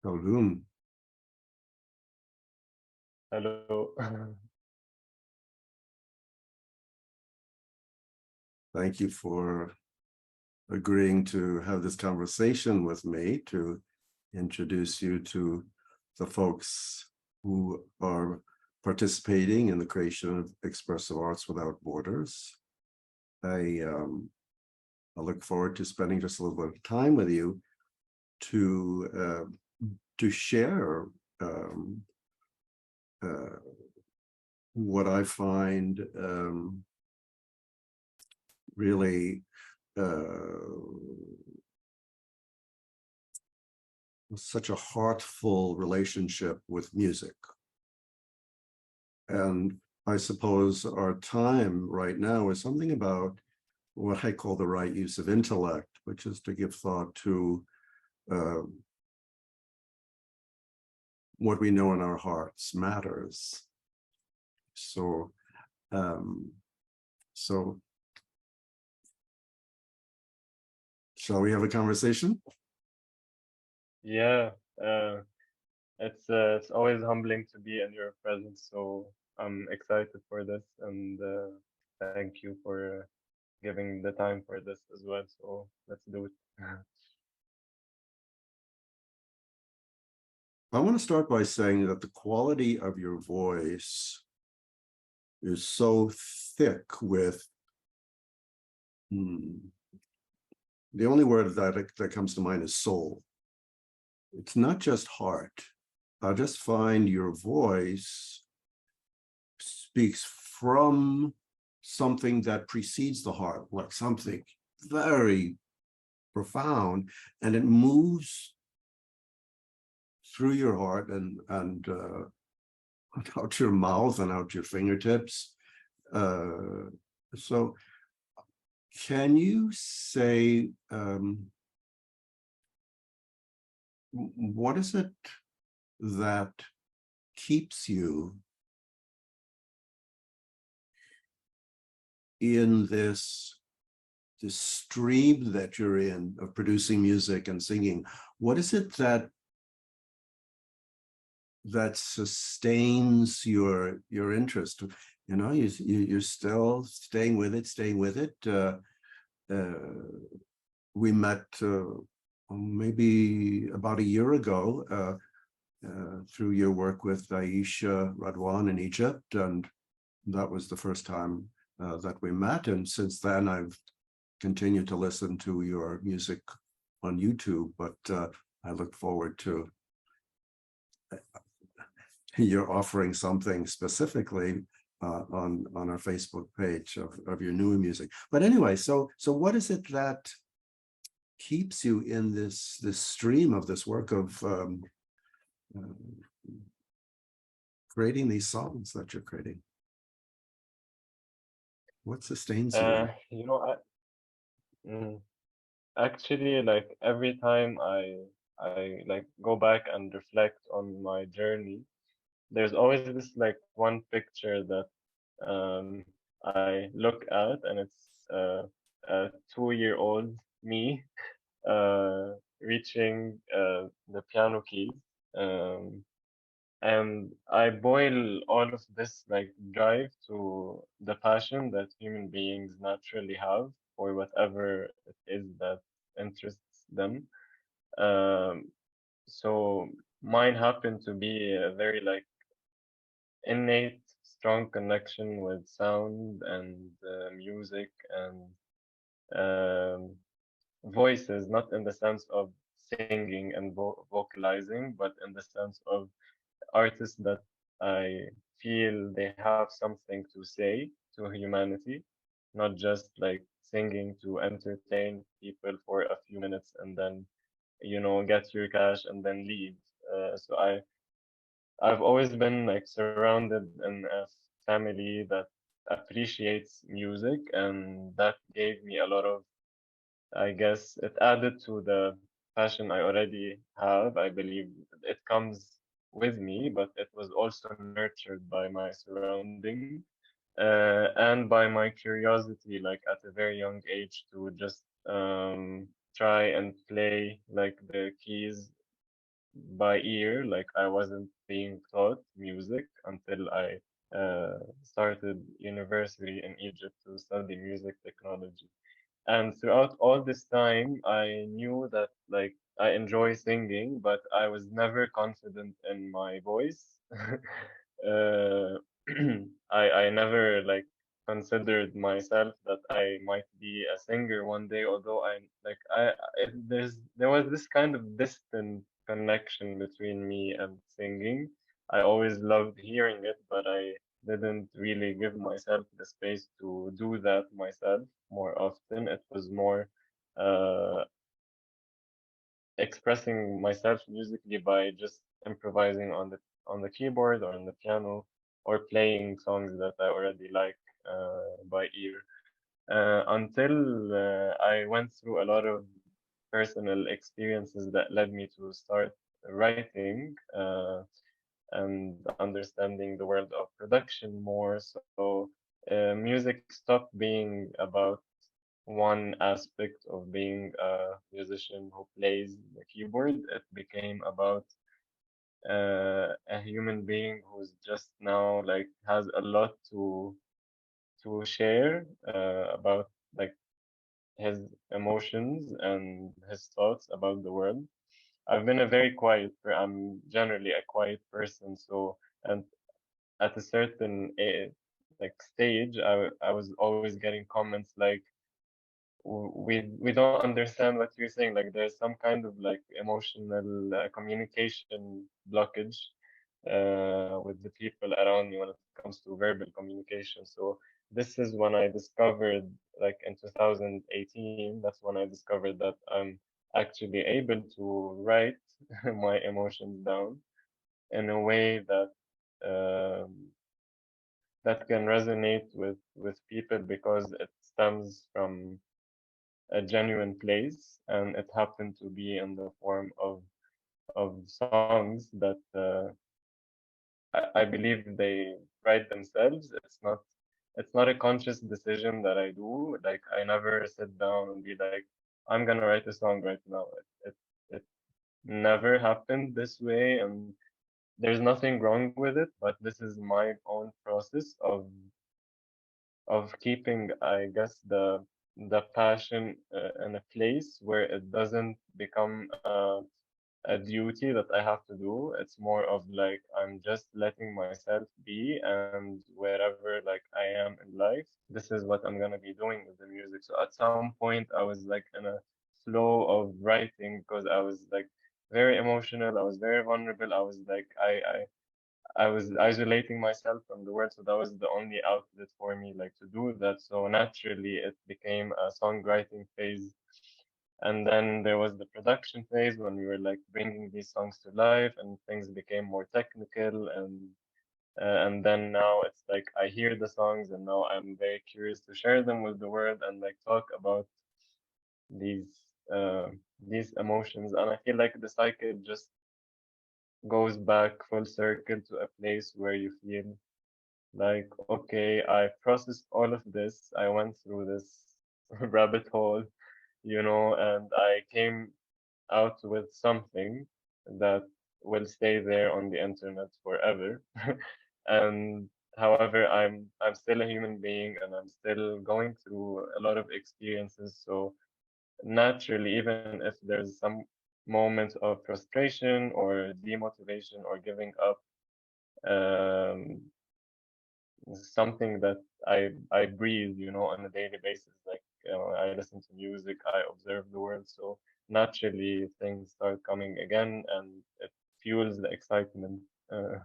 Khaldoun, Hello. thank you for agreeing to have this conversation with me to introduce you to the folks who are participating in the creation of expressive arts without borders. I look forward to spending just a little bit of time with you to share um, uh, what I find really such a heartful relationship with music. And I suppose our time right now is something about what I call the right use of intellect, which is to give thought to uh, what we know in our hearts matters. So, um, so shall we have a conversation? Yeah, it's always humbling to be in your presence, so I'm excited for this, and thank you for giving the time for this as well. So let's do it. I want to start by saying that the quality of your voice is so thick with the only word that comes to mind is soul. It's not just heart. I just find your voice speaks from something that precedes the heart, like something very profound, and it moves through your heart and out your mouth and out your fingertips. So can you say what is it that keeps you in this stream that you're in of producing music and singing? What is it that sustains your interest? You know, you're still staying with it. We met maybe about a year ago through your work with Aisha Radwan in Egypt, and that was the first time that we met. And since then, I've continued to listen to your music on YouTube, but I look forward to you're offering something specifically on our Facebook page of your new music. But anyway, so what is it that keeps you in this stream of this work of creating these songs that you're creating? What sustains you? You know, actually, like every time I like go back and reflect on my journey, there's always this like one picture that I look at, and it's a 2-year-old me reaching the piano keys. Um, and I boil all of this like drive to the passion that human beings naturally have for whatever it is that interests them. Um, so mine happened to be a very like innate strong connection with sound and music and voices, not in the sense of singing and vocalizing, but in the sense of artists that I feel they have something to say to humanity, not just like singing to entertain people for a few minutes and then, get your cash and then leave. So I've always been like surrounded in a family that appreciates music, and that gave me a lot of, I guess, it added to the passion I already have. I believe it comes with me, but it was also nurtured by my surrounding and by my curiosity, like at a very young age, to just try and play like the keys by ear. Like I wasn't being taught music until I started university in Egypt to study music technology. And throughout all this time, I knew that like I enjoy singing, but I was never confident in my voice. uh, I never like considered myself that I might be a singer one day, although there was this kind of distant connection between me and singing. I always loved hearing it, but I didn't really give myself the space to do that myself more often. It was more uh, expressing myself musically by just improvising on the keyboard or on the piano or playing songs that I already like by ear. Until I went through a lot of personal experiences that led me to start writing and understanding the world of production more. So music stopped being about one aspect of being a musician who plays the keyboard. It became about a human being who's just now like has a lot to share about like his emotions and his thoughts about the world. I've been a very I'm generally a quiet person, so and at a certain like stage, I was always getting comments like we don't understand what you're saying. Like there's some kind of like emotional communication blockage with the people around me when it comes to verbal communication. So this is when I discovered, like in 2018, that's when I discovered that I'm actually able to write my emotions down in a way that that can resonate with people because it stems from a genuine place, and it happened to be in the form of songs that I believe they write themselves. It's not a conscious decision that I do. Like I never sit down and be like, I'm gonna write a song right now. It never happened this way, and there's nothing wrong with it. But this is my own process of keeping, I guess, the passion in a place where it doesn't become a duty that I have to do. It's more of like I'm just letting myself be, and wherever like I am in life, this is what I'm gonna be doing with the music. So at some point, I was like in a flow of writing because I was like very emotional. I was very vulnerable. I was like I was isolating myself from the world, so that was the only outlet for me, like to do that. So naturally, it became a songwriting phase, and then there was the production phase when we were like bringing these songs to life, and things became more technical, and then now it's like I hear the songs, and now I'm very curious to share them with the world and like talk about these uh, these emotions, and I feel like the cycle just goes back full circle to a place where you feel like, okay, I processed all of this. I went through this rabbit hole, and I came out with something that will stay there on the internet forever. And however, I'm still a human being and I'm still going through a lot of experiences. So naturally, even if there's some moments of frustration or demotivation or giving up, um, something that I breathe, on a daily basis. Like I listen to music, I observe the world, so naturally things start coming again, and it fuels the excitement. Uh,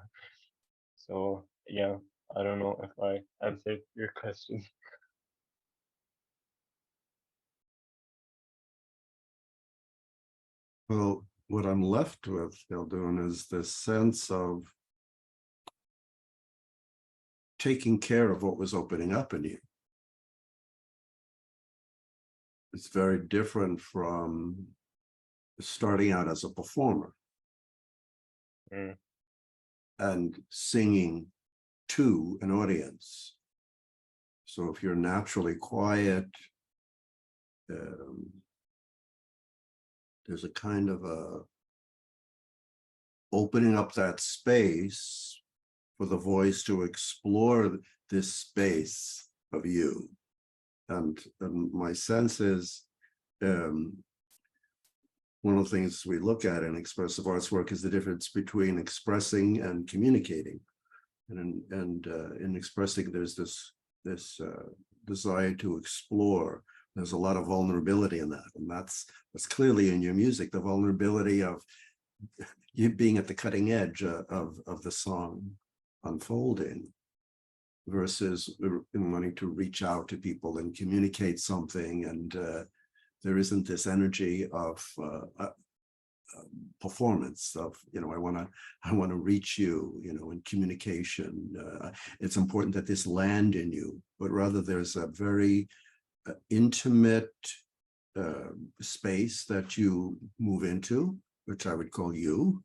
so yeah, I don't know if I answered your question. Well, what I'm left with, Khaldoun, is this sense of taking care of what was opening up in you. It's very different from starting out as a performer Mm, and singing to an audience. So if you're naturally quiet, um, there's a kind of a opening up that space for the voice to explore this space of you. And my sense is, one of the things we look at in expressive arts work is the difference between expressing and communicating. And in expressing, there's this desire to explore. There's a lot of vulnerability in that, and that's clearly in your music. The vulnerability of you being at the cutting edge of the song unfolding, versus in wanting to reach out to people and communicate something, and there isn't this energy of performance of, you know, I want to reach you, you know, in communication. It's important that this land in you, but rather there's a very intimate space that you move into, which I would call you,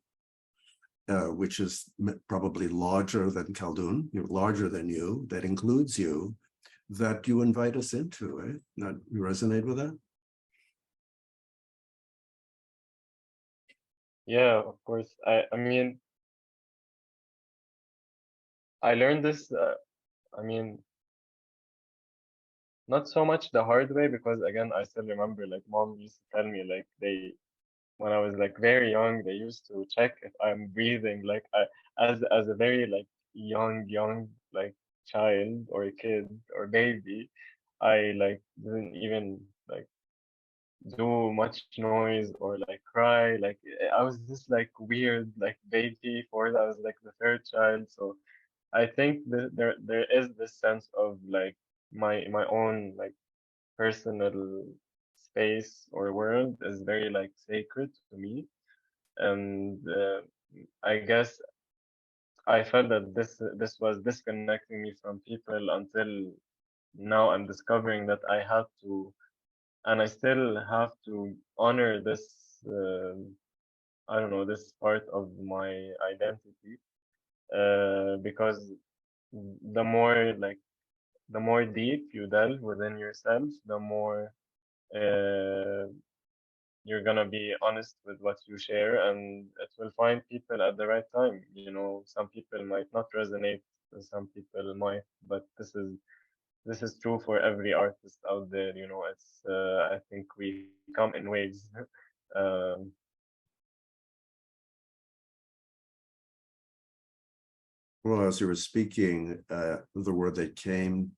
which is probably larger than Khaldoun, larger than you, that includes you, that you invite us into, right? Not, you resonate with that? Yeah, of course. I mean, I learned this, I mean, not so much the hard way, because again, I still remember like mom used to tell me like when I was like very young, they used to check if I'm breathing. Like as a very like young like child or a kid or baby, I like didn't even like do much noise or like cry. Like I was this like weird like baby for I was like the third child. So I think that there is this sense of like my own like personal space or world is very like sacred to me, and I guess I felt that this was disconnecting me from people until now. I'm discovering that I have to, and I still have to honor this. I don't know, this part of my identity, because the more like the more deep you delve within yourself, the more uh, you're gonna be honest with what you share, and it will find people at the right time. You know, some people might not resonate, and some people might, but this is true for every artist out there. You know, it's I think we come in waves. um, Well, as you were speaking, the word that came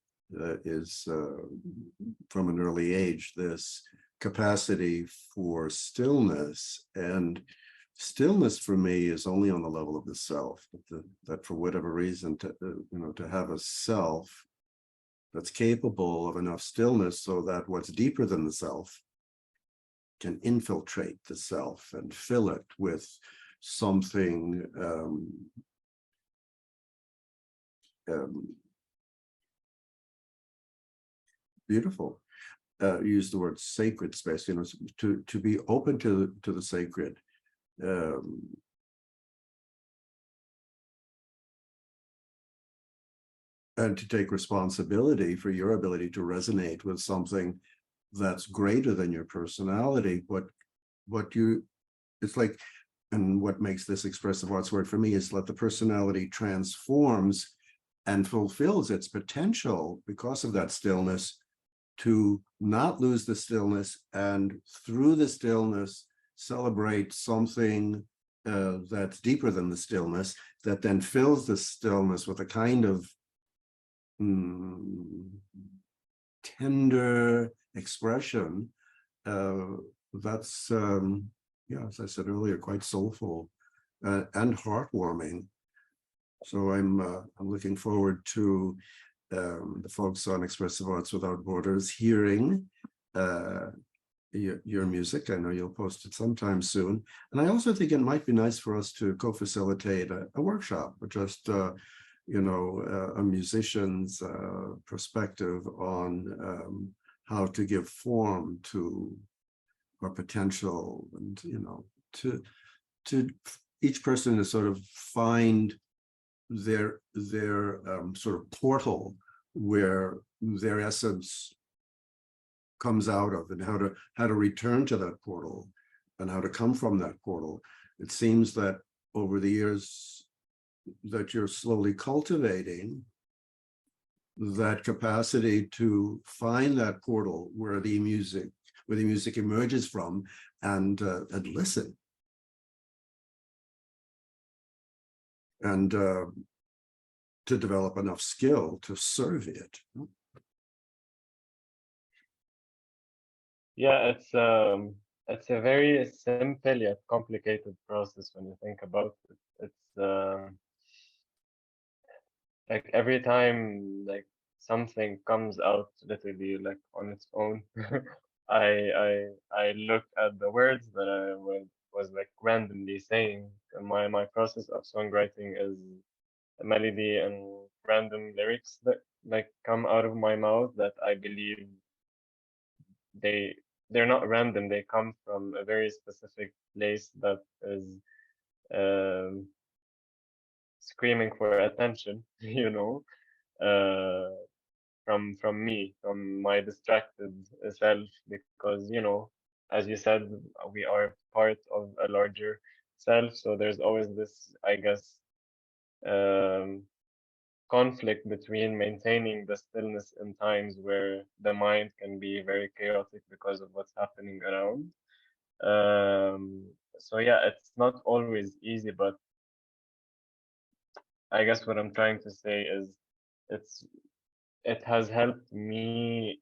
is from an early age, this capacity for stillness. And stillness for me is only on the level of the self, that for whatever reason, to have a self that's capable of enough stillness so that what's deeper than the self can infiltrate the self and fill it with something beautiful. Use the word sacred space, to be open to the sacred. And to take responsibility for your ability to resonate with something that's greater than your personality. It's like, and what makes this expressive arts work for me is let the personality transforms and fulfills its potential because of that stillness, to not lose the stillness, and through the stillness celebrate something that's deeper than the stillness, that then fills the stillness with a kind of tender expression that's yeah, as I said earlier, quite soulful and heartwarming. So I'm looking forward to the folks on Expressive Arts Without Borders hearing your music. I know you'll post it sometime soon. And I also think it might be nice for us to co-facilitate a workshop, or just a musician's perspective on how to give form to our potential, and to each person to sort of find their sort of portal where their essence comes out of, and how to return to that portal and how to come from that portal. It seems that over the years that you're slowly cultivating that capacity to find that portal where the music emerges from, and listen and to develop enough skill to serve it. Yeah, it's a very simple yet complicated process when you think about it. It's like every time like something comes out literally like on its own, I look at the words that I was like randomly saying. My process of songwriting is a melody and random lyrics that like come out of my mouth that I believe they they're not random. They come from a very specific place that is um, screaming for attention, you know, uh, from me, from my distracted self, because you know, as you said, we are part of a larger self. So there's always this, I guess, um, conflict between maintaining the stillness in times where the mind can be very chaotic because of what's happening around. So yeah, it's not always easy, but I guess what I'm trying to say is it's it has helped me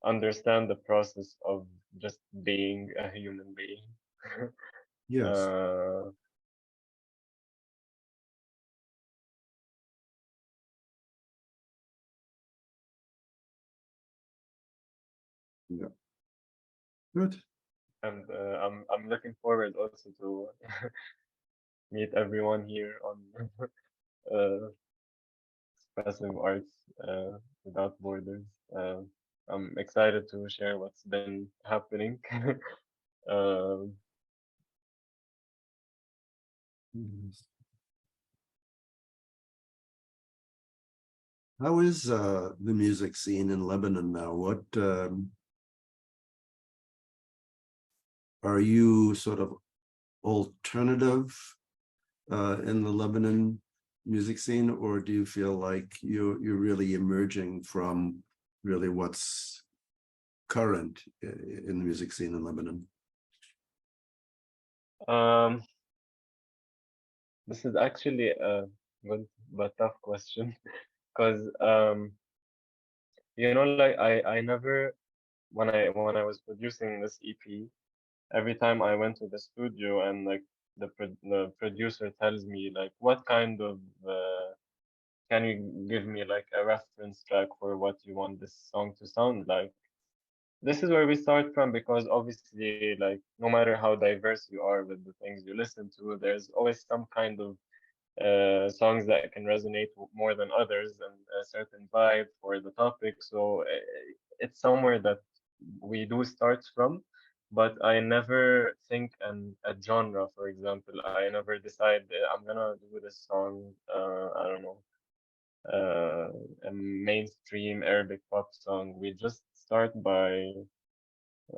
understand the process of just being a human being. Yes. uh, Yeah. Good. and I'm looking forward also to meet everyone here on uh, Expressive Arts Without Borders. Uh, I'm excited to share what's been happening. Um, Yes. How is the music scene in Lebanon now? What are you sort of alternative in the Lebanon music scene, or do you feel like you're really emerging from really what's current in the music scene in Lebanon? um, this is actually a good but tough question because you know, like I never when I was producing this EP, every time I went to the studio and like the producer tells me like what kind of can you give me like a reference track for what you want this song to sound like? This is where we start from because obviously like no matter how diverse you are with the things you listen to, there's always some kind of songs that can resonate more than others and a certain vibe for the topic. So it's somewhere that we do start from, but I never think a genre, for example. I never decide I'm gonna do this song, I don't know, a mainstream Arabic pop song. We just start by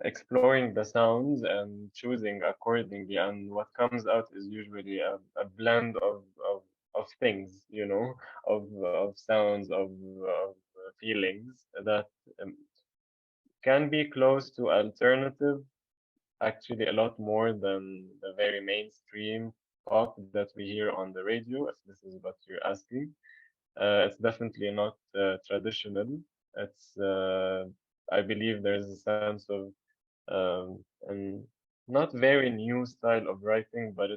exploring the sounds and choosing accordingly. And what comes out is usually a blend of things, you know, of sounds, of feelings that um, can be close to alternative, actually a lot more than the very mainstream pop that we hear on the radio, if this is what you're asking. It's definitely not traditional. It's, I believe there's a sense of and not very new style of writing, but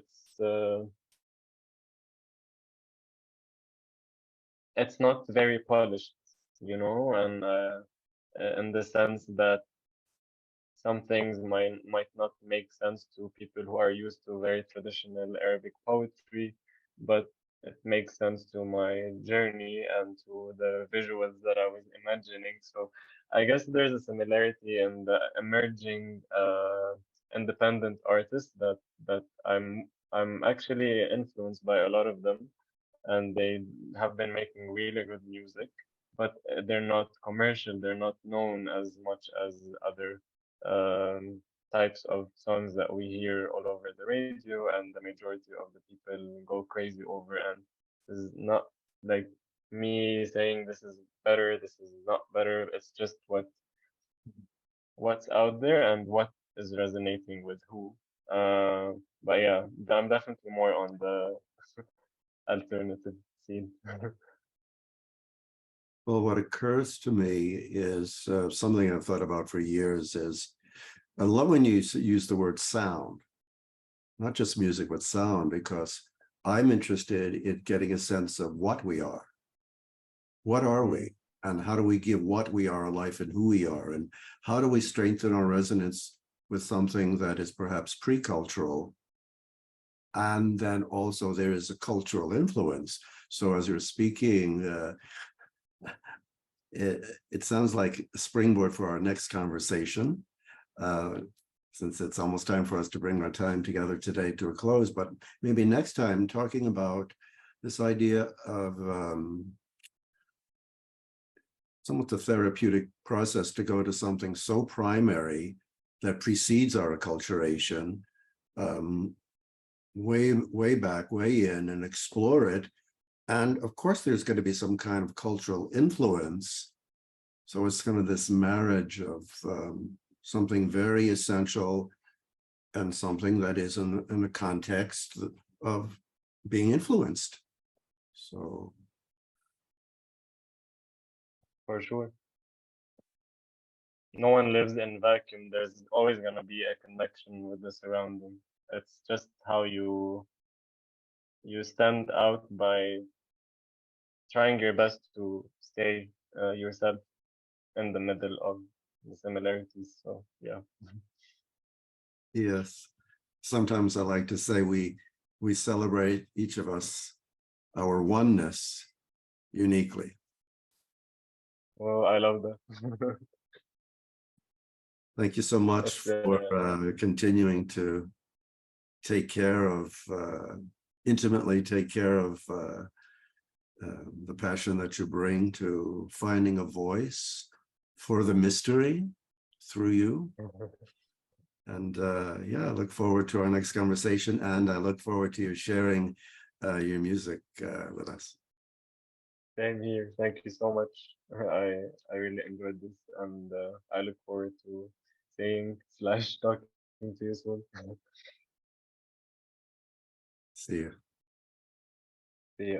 it's not very polished, you know, and in the sense that some things might not make sense to people who are used to very traditional Arabic poetry, but it makes sense to my journey and to the visuals that I was imagining. So I guess there's a similarity in the emerging independent artists that I'm actually influenced by a lot of them, and they have been making really good music, but they're not commercial. They're not known as much as other types of songs that we hear all over the radio, and the majority of the people go crazy over. And this is not like me saying this is better, this is not better. It's just what's out there and what is resonating with who. But yeah, I'm definitely more on the alternative scene. Well, what occurs to me is something I've thought about for years is I love when you use the word sound, not just music, but sound, because I'm interested in getting a sense of what we are. What are we? And how do we give what we are a life and who we are? And how do we strengthen our resonance with something that is perhaps pre-cultural? And then also there is a cultural influence. So as you're speaking, it sounds like a springboard for our next conversation, since it's almost time for us to bring our time together today to a close, but maybe next time talking about this idea of somewhat the therapeutic process to go to something so primary that precedes our acculturation, way back, way in, and explore it. And of course, there's going to be some kind of cultural influence. So it's kind of this marriage of something very essential and something that is in a context of being influenced. So. For sure. No one lives in vacuum. There's always gonna be a connection with the surrounding. It's just how you stand out by trying your best to stay yourself in the middle of the similarities. So yeah. Yes. Sometimes I like to say we celebrate each of us, our oneness uniquely. Well, I love that. Thank you so much It's for continuing to take care of, intimately take care of the passion that you bring to finding a voice for the mystery through you. And yeah, I look forward to our next conversation, and I look forward to you sharing your music with us. Same here. Thank you so much. I really enjoyed this, and I look forward to seeing slash talking to you soon. See you. See ya.